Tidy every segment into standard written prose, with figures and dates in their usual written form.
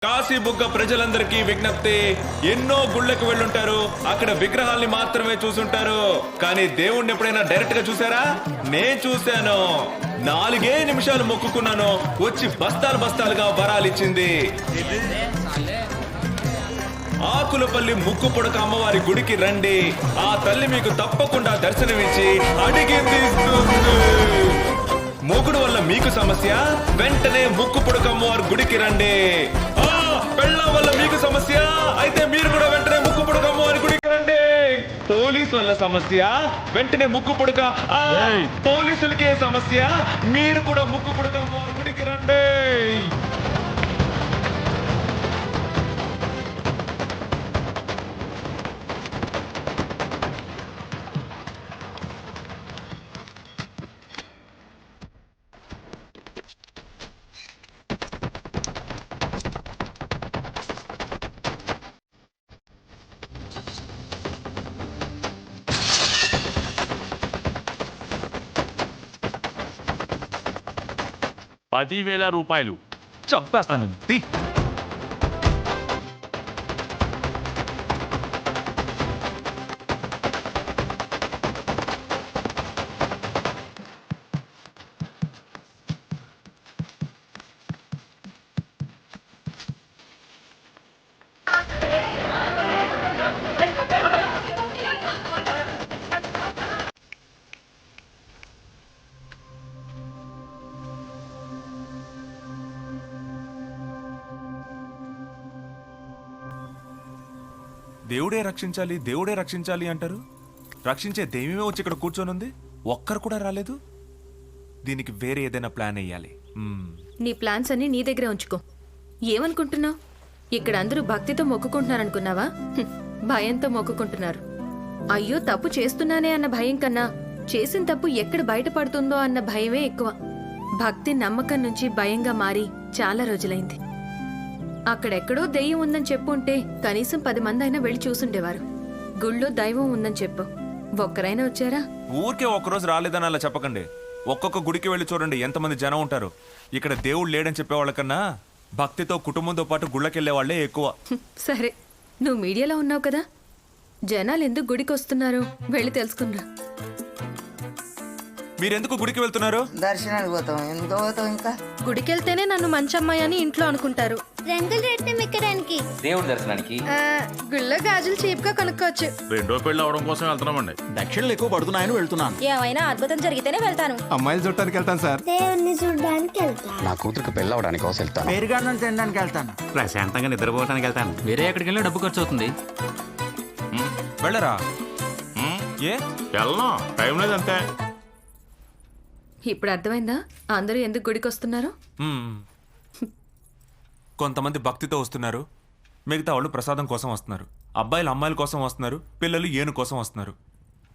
కాశీబుగ్గ ప్రజలందరికీ విజ్ఞప్తి, ఎన్నో గుళ్ళకి వెళ్ళుంటారు, అక్కడ విగ్రహాల్ని మాత్రమే చూసుంటారు, కానీ దేవుణ్ణి ఎప్పుడైనా డైరెక్ట్ గా చూసారా? నేను చూశాను. 4 నిమిషాలు మొక్కుకున్నాను, వచ్చి బస్తాలు బస్తాలుగా వరాలిచ్చింది. ఆకులపల్లి ముక్కు పొడక అమ్మవారి గుడికి రండి, ఆ తల్లి మీకు తప్పకుండా దర్శనమిచ్చి అడిగింది. మొగుడు వల్ల మీకు సమస్య, వెంటనే ముక్కు పొడక అమ్మవారి గుడికి రండి. పెళ్ళం వల్ల మీకు సమస్య, అయితే మీరు కూడా వెంటనే ముక్కు పొడక అమ్మవారి గుడికి రండి. పోలీసు వల్ల సమస్య, వెంటనే ముక్కు పొడక. పోలీసులకే సమస్య, మీరు కూడా ముక్కు పొడక అమ్మవారి గుడికి రండి. ₹10,000 చంపేస్తాను. దేవుడే రక్షించాలి, దేవుడే రక్షించాలి అంటారు. రక్షించే దైవమే వచ్చి ఇక్కడ కూర్చొని ఉంది, ఒక్కరు కూడా రాలేదు. దీనికి వేరే ఏదైనా ప్లాన్ వేయాలి. నీ ప్లాన్స్ అన్ని నీ దగ్గరే ఉంచుకో. ఏమనుకుంటున్నావు? ఇక్కడ అందరూ భక్తితో మొక్కుకుంటున్నారనుకున్నావా? భయంతో మొక్కుకుంటున్నారు. అయ్యో తప్పు చేస్తున్నానే అన్న భయం కన్నా చేసిన తప్పు ఎక్కడ బయటపడుతుందో అన్న భయమే ఎక్కువ. భక్తి నమ్మకం నుంచి భయంగా మారి చాలా రోజులైంది. అక్కడెక్కడో దెయ్యం ఉందని చెప్పుంటే కనీసం 10 మంది అయినా వెళ్ళి చూసుండేవారు. గుళ్ళో దైవం ఉందని చెప్పు, ఒక్కరైనా వచ్చారా? ఊరికే ఒక్కరోజు రాలేదని అలా చెప్పకండి. ఒక్కొక్క గుడికి వెళ్ళి చూడండి ఎంతమంది జనం ఉంటారు. ఇక్కడ దేవుడు లేడని చెప్పేవాళ్ళకన్నా భక్తితో కుటుంబంతో పాటు గుళ్ళకెళ్లే వాళ్లే ఎక్కువ. సరే, నువ్వు మీడియాలో ఉన్నావు కదా, జనాలు ఎందుకు గుడికి వస్తున్నారు వెళ్ళి తెలుసుకున్నా. మీరెందుకు గుడికి వెళ్తున్నారు? దర్శనానికి పోతాం. ఎందుకు పోతాం? ఇంకా గుడికెళ్తేనే నన్ను మంచి అమ్మాయి అని ఇంట్లో అనుకుంటారు. రంగులు రెట్టం ఎక్కడానికి, దేవుడి దర్శనానికి. గుళ్ళో గాజులు చీప్ గా కొనుక్కోవచ్చు. రెండో పెళ్లి అవడం కోసం వెళ్తున్నామండి. దక్షిణలు ఎక్కువ పడుతున్నాయని వెళ్తున్నాను. ఏమైనా అద్భుతం జరిగితేనే వెళ్తాను. అమ్మాయిలు చుట్టానికి వెళ్తాను సార్. దేవుణ్ణి చూడడానికి వెళ్తాను. నా కూతురికి పెళ్ళి అవడానికి కోసం వెళ్తాను. పేరుగాను తినడానికి వెళ్తాను. ప్రశాంతంగా నిద్రపోవడానికి వెళ్తాను. వేరే ఎక్కడికి వెళ్ళినా డబ్బు ఖర్చు అవుతుంది. వెళ్ళరా? ఏ వెళ్ళను, టైం లేదంతే. ఇప్పుడు అర్థమైందా అందరూ ఎందుకు గుడికి వస్తున్నారు? కొంతమంది భక్తితో వస్తున్నారు, మిగతా వాళ్ళు ప్రసాదం కోసం వస్తున్నారు. అబ్బాయిలు అమ్మాయిల కోసం వస్తున్నారు, పిల్లలు ఏను కోసం వస్తున్నారు.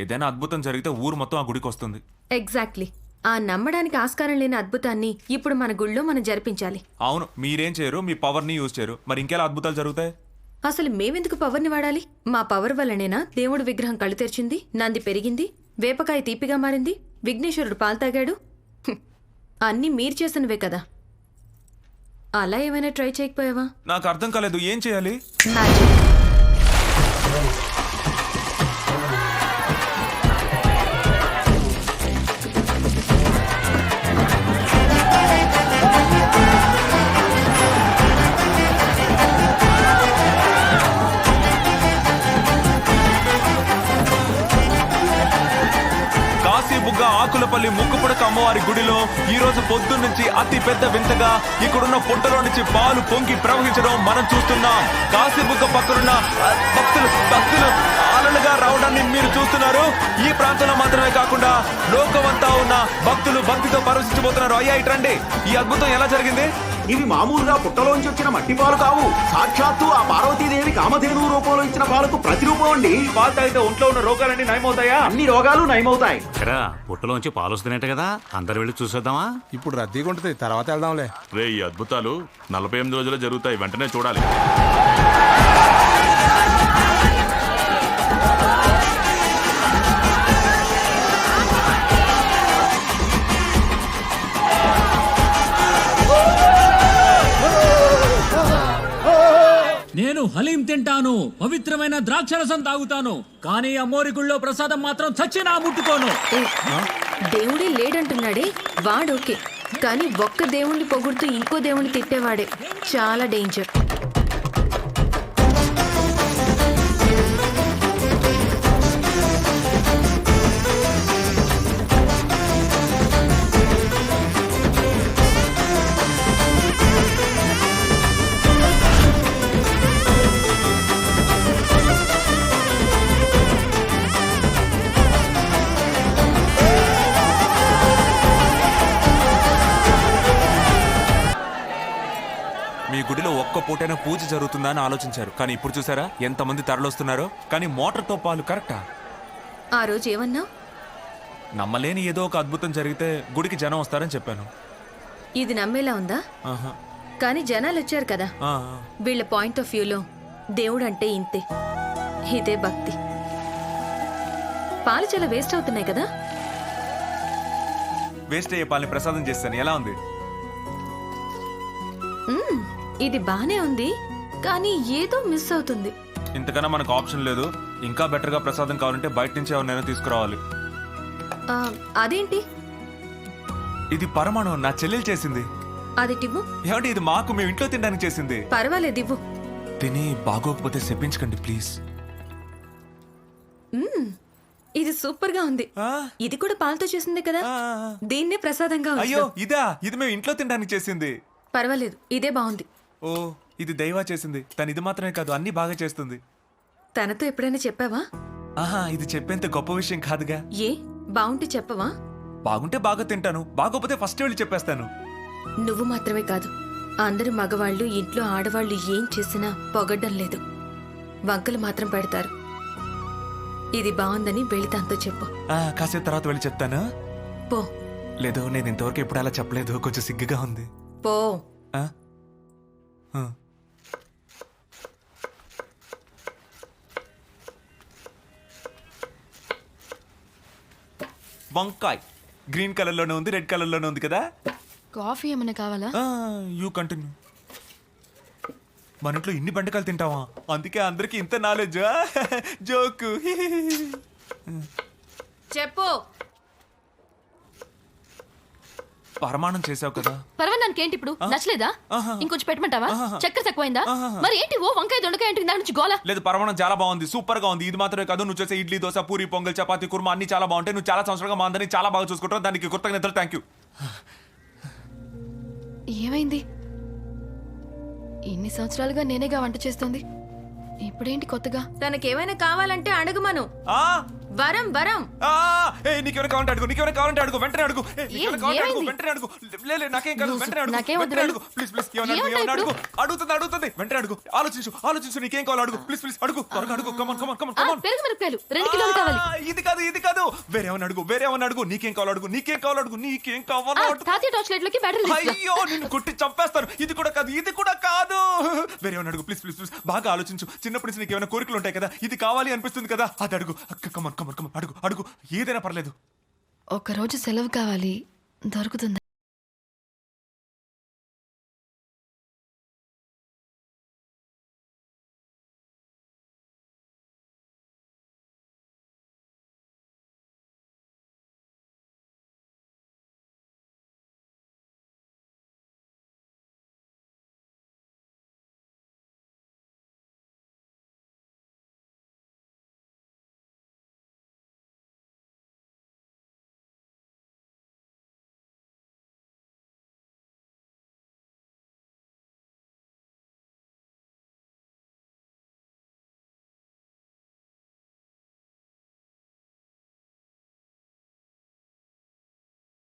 ఏదైనా అద్భుతం జరిగితే ఊరు మొత్తం ఆ గుడికి వస్తుంది. ఎగ్జాక్ట్లీ. ఆ నమ్మడానికి ఆస్కారం లేని అద్భుతాన్ని ఇప్పుడు మన గుళ్ళో మనం జరిపించాలి. అవును, మీరేం చేయరు, మీ పవర్ని యూజ్ చేయరు, మరి ఇంకెలా అద్భుతాలు జరుగుతాయి? అసలు మేమెందుకు పవర్ని వాడాలి? మా పవర్ వల్లనేనా దేవుడు విగ్రహం కళ్ళు తెరిచింది, నంది పెరిగింది, వేపకాయ తీపిగా మారింది, విఘ్నేశ్వరుడు పాలు తాగాడు. అన్నీ మీరు చేసినవే కదా. అలా ఏమైనా ట్రై చేయకపోయావా? నాకు అర్థం కాలేదు, ఏం చేయాలి? మ్యాజిక్. కాశీబుగ్గ ఆకులపల్లి ముక్కుపుడక అమ్మవారి గుడిలో ఈ రోజు పొద్దున్నుంచి అతి పెద్ద వింతగా ఇక్కడున్న పుట్టలో నుంచి పాలు పొంగి ప్రవహించడం మనం చూస్తున్నాం. కాశీబుగ్గ పక్కనున్న భక్తులు ఆలలుగా రావడాన్ని మీరు చూస్తున్నారు. ఈ ప్రాంతంలో మాత్రమే కాకుండా లోకమంతా ఉన్న భక్తులు భక్తితో పరవశించబోతున్నారు. అయ్యా ఇట్రండి, ఈ అద్భుతం ఎలా జరిగింది? ఇవి మామూలుగా పుట్టలోంచి వచ్చిన మట్టి పాలు కావు. సాక్షాత్తు ఆ పార్వతీదేవి కామధేను రూపంలో ఇచ్చిన పాలకు ప్రతిరూపం అండి. పాలు తాగితే ఒంట్లో ఉన్న రోగాలన్నీ నయమవుతాయా? అన్ని రోగాలు నయమవుతాయి. పుట్టలోంచి పాలు వస్తున్నట్టు కదా, అందరు వెళ్ళి చూసేద్దామా? ఇప్పుడు రద్దీగా ఉంటుంది, తర్వాత వెళ్దాంలే. ఈ అద్భుతాలు 48 రోజుల్లో జరుగుతాయి, వెంటనే చూడాలి. నేను హలీం తింటాను, పవిత్రమైన ద్రాక్షరసం తాగుతాను, కానీ అమ్మోరి గుళ్ళో ప్రసాదం మాత్రం చచ్చినా ముట్టుకోను. ఏ, దేవుడే లేడంటున్నాడే వాడోకే, కానీ ఒక్క దేవుణ్ణి పొగుడుతూ ఇంకో దేవుణ్ణి తిట్టేవాడే చాలా డేంజర్. మీ గుడిలో ఒక్క పూటైనా పూజ జరుగుతుందా అని ఆలోచించారు, కానీ ఇప్పుడు చూసారా ఎంతమంది తరలొస్తున్నారో. కానీ మోటార్తో పాలు కరెక్టా? ఆ రోజు ఏమన్నావు? నమ్మలేని ఏదో ఒక అద్భుతం జరిగితే గుడికి జనం వస్తారని చెప్పాను. ఇది నమ్మేలా ఉందా? ఆహా. కానీ జనాలు వచ్చారు కదా, ఆ, వీళ్ళ పాయింట్ ఆఫ్ వ్యూలో దేవుడు అంటే ఇంతే, ఇదే భక్తి. పాలు చాలా వేస్ట్ అవుతున్నాయి కదా. వేస్ట్ అయ్యే పాలని ప్రసాదం చేస్తాను. ఎలా ఉంది? ఇది బానే ఉంది, కానీ ఏదో మిస్ అవుతుంది. ఇంతకన్నా మనకు ఆప్షన్ లేదు. ఇంకా బెటర్ గా ప్రసాదం కావాలంటే బయట నుంచి ఎవరినైనా తీసుకురావాలి. ఆ, అదేంటి? ఇది పరమాణు, నా చెల్లెలు చేసింది. అది టివ్వు. ఏమంటే ఇది మాకు మేము ఇంట్లో తినడానికి చేసింది. పర్వాలేదు ఇవ్వు. తిని బాగోకపోతే చెప్పించకండి ప్లీజ్. ఇది సూపర్ గా ఉంది. ఆ? ఇది కూడా పాలతో చేసిందే కదా, ఆ. దీన్నే ప్రసాదంగా అయ్యో ఉంచుదాం. ఇదా? ఇది మేము ఇంట్లో తినడానికి చేసింది. పర్వాలేదు, ఇదే బాగుంది. ఓ, ఇది దైవా చేసింది. తను ఇది మాత్రమే కాదు, అన్ని బాగా చేస్తుంది. తనతో ఎప్పుడైనా చెప్పావా? ఆహా, ఇది చెప్పేంత గొప్ప విషయం కాదుగా. ఏ బాగుంటే చెప్పవా? బాగుంటే బాగా తింటాను, బాగోపోతే ఫస్ట్ వెళ్ళి చెప్పేస్తాను. నువ్వు మాత్రమే కాదు, అందరు మగవాళ్ళు ఇంట్లో ఆడవాళ్ళు ఏం చేసినా పొగడ్డం లేదు, వంకలు మాత్రం పెడతారు. ఇది బాగుందని వెళ్ళి తనతో చెప్పు. కాసేపు తర్వాత వెళ్ళి చెప్తాను. పో లేదు, నేను ఇంతవరకు ఎప్పుడు అలా చెప్పలేదు, కొంచెం సిగ్గుగా ఉంది. పో. ఆ? ఆ. వంకాయ్ గ్రీన్ కలర్ లోనే ఉంది, రెడ్ కలర్ లోనే ఉంది కదా. కాఫీ ఏమైనా కావాలా? You continue. మన ఇంట్లో ఇన్ని బండకాలు తింటావా? అందుకే అందరికి ఇంత నాలెడ్జ్. జోకు. చెప్పు. పరమాణం చేసావు కదా. పర్వానికి ఏంటి ఇప్పుడు? నచ్చలేదా? ఆహా. ఇంకొంచెం పెట్టమంటావా? ఆహా. చక్కెర తక్కువైందా? ఆహా. మరి ఏంటి ఓ వంకాయ దొండకాయ ఏంటి దాని నుంచి గోల? లేదు, పరమాణం చాలా బాగుంది, సూపర్ గా ఉంది. ఇది మాత్రమే కాదు, నువ్వు చేసే ఇడ్లీ, దోశ, పూరి, పొంగల్, చపాతి, కుర్మా అన్ని చాలా బాగుంటాయి. నువ్వు చాలా సంవత్సరాలుగా మా అందరినీ చాలా బాగా చూసుకుంటావు, దానికి కృతజ్ఞతలు. Thank you. ఏమైంది? ఇన్ని సంవత్సరాలుగా నేనేగా వంట చేస్తుంది, ఇప్పుడేంటి కొత్తగా? తనకేమైనా కావాలంటే అడుగుమను. ఆ వరం వరం. నీకేమైనా కావాలంటే అడుగు, నీకేమైనా కావాలంటే అడుగు, వెంటనే అడుగు. నీకేమైనా కావాలంటే అడుగు, ఏమైంది? వెంటనే అడుగు. లే, నాకేం కాదు, వెంటనే అడుగు, నాకేం వద్దు, వెంటనే అడుగు. ప్లీజ్ ప్లీజ్, ఏమైనా అడుగు, ఏమన్నా ఏమైనా అడుగు. ఇప్పుడు? అడుగుతుంది, వెంటనే అడుగు. ఆలోచించు, నీకేం కావాలో అడుగు. ప్లీజ్ ప్లీజ్ అడుగు, త్వరగా అడుగు. కమాన్. పెరుగు మిరపకాయలు 2 కిలోలు కావాలి. ఇది కాదు. వేరేమన్నా అడుగు. నీకేం కావాలో అడుగు. నీకేం కావాలో అడుగు. తాతయ్య టార్చ్ లైట్ లోకి బ్యాటరీ అయ్యో, నిన్ను కొట్టి చంపేస్తాను. ఇది కూడా కాదు. వేరేమన్నా అడుగు, ప్లీజ్ ప్లీజ్. బాగా ఆలోచించు. చిన్నప్పటి నుంచి నీకు ఏమైనా కోరికలు ఉంటాయి కదా, ఇది కావాలి అనిపిస్తుంది కదా, అది అడుగు. కమాన్ అడుగు. ఏదైనా పర్లేదు. ఒక రోజు సెలవు కావాలి, దొరుకుతుందా?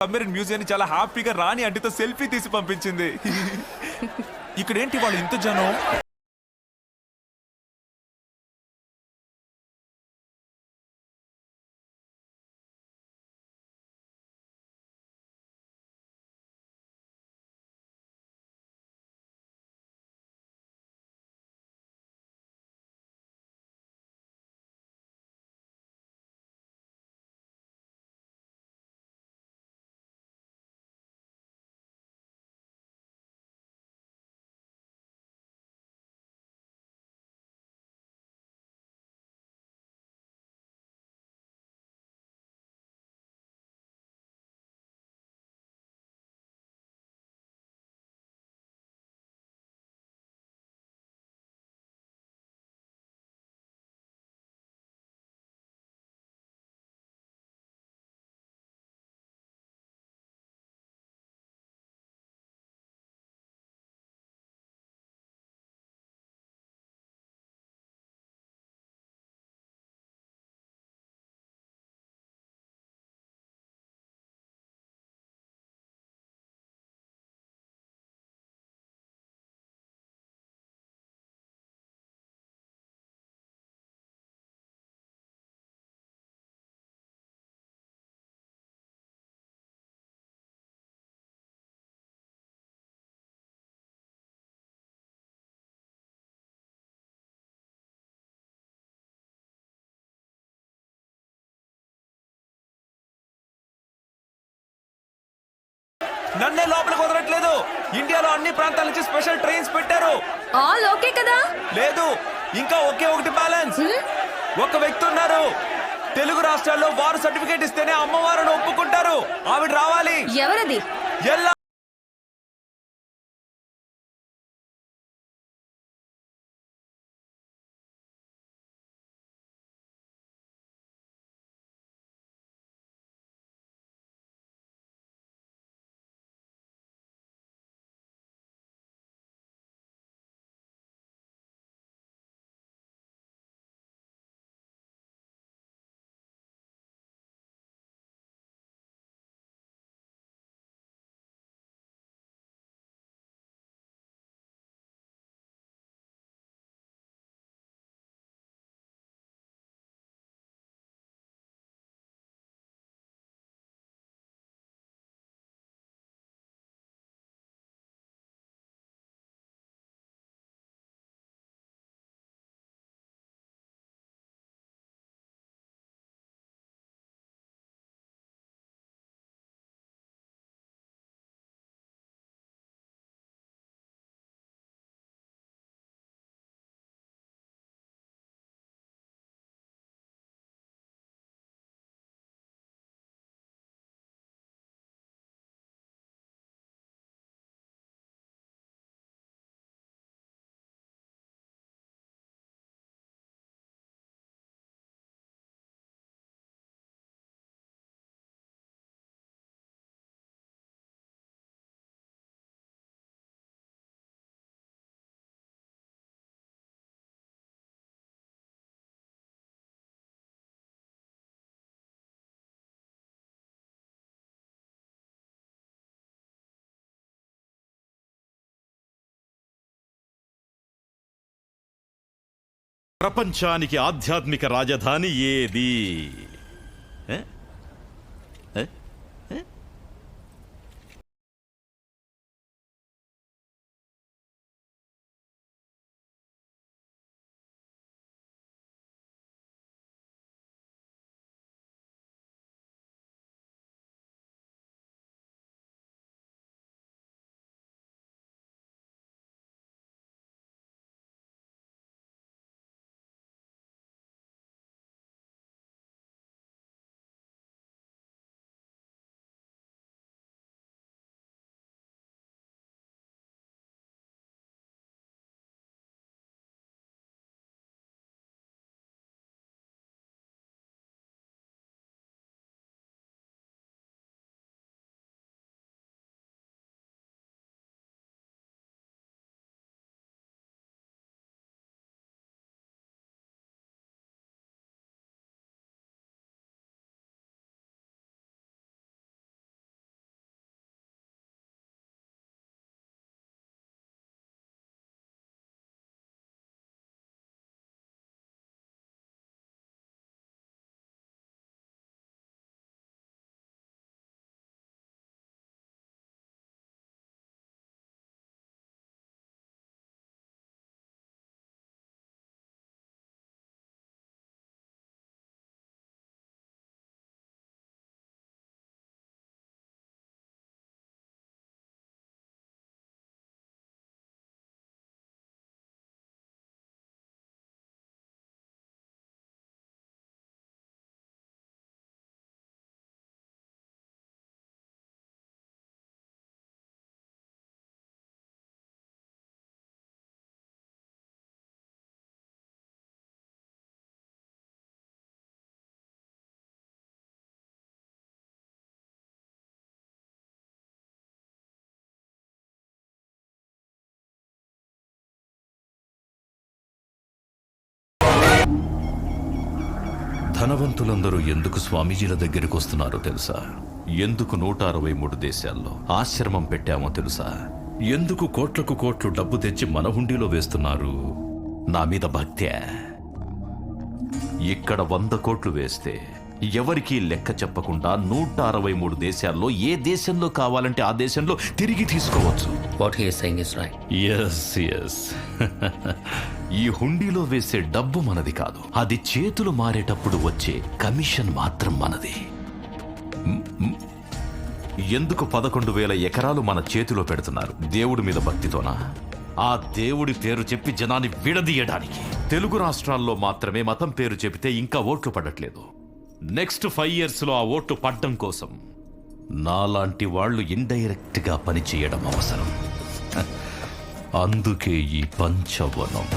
సబ్మెరీన్ మ్యూజియాన్ని చాలా హ్యాపీగా రాణి అంటితో సెల్ఫీ తీసి పంపించింది. ఇక్కడేంటి వాళ్ళు ఇంత జనం? నన్నే లోపలికి వదలట్లేదు. ఇండియాలో అన్ని ప్రాంతాల నుంచి స్పెషల్ ట్రైన్స్ పెట్టారు. ఆల్ ఓకే కదా? లేదు, ఇంకా ఒకే ఒకటి బ్యాలెన్స్. ఒక వ్యక్తి ఉన్నారు. తెలుగు రాష్ట్రాల్లో వారు సర్టిఫికేట్ ఇస్తేనే అమ్మవారిని ఒప్పుకుంటారు. ఆవిడ రావాలి. ఎవరది? ఎల్లా ప్రపంచానికి ఆధ్యాత్మిక రాజధాని ఏది? ధనవంతులందరూ ఎందుకు స్వామీజీల దగ్గరికి వస్తున్నారో తెలుసా? ఎందుకు 163 దేశాల్లో ఆశ్రమం పెట్టామో తెలుసా? ఎందుకు కోట్లకు కోట్లు డబ్బు తెచ్చి మన హుండీలో వేస్తున్నారు? నా మీద భక్త్యా? ఇక్కడ 100 కోట్లు వేస్తే ఎవరికీ లెక్క చెప్పకుండా 163 దేశాల్లో ఏ దేశంలో కావాలంటే ఆ దేశంలో తిరిగి తీసుకోవచ్చు. What he is saying is right. yes ఈ హుండీలో వేసే డబ్బు మనది కాదు, అది చేతులు మారేటప్పుడు వచ్చే కమిషన్ మాత్రం మనది. ఎందుకు 11,000 ఎకరాలు మన చేతిలో పెడుతున్నారు? దేవుడి మీద భక్తితోనా? ఆ దేవుడి పేరు చెప్పి జనాన్ని విడదీయడానికి. తెలుగు రాష్ట్రాల్లో మాత్రమే మతం పేరు చెబితే ఇంకా ఓట్లు పడట్లేదు. నెక్స్ట్ 5 years లో ఆ ఓట్లు పడ్డం కోసం నాలాంటి వాళ్ళు ఇండైరెక్ట్ గా పనిచేయడం అవసరం. అందుకే ఈ పంచవనం.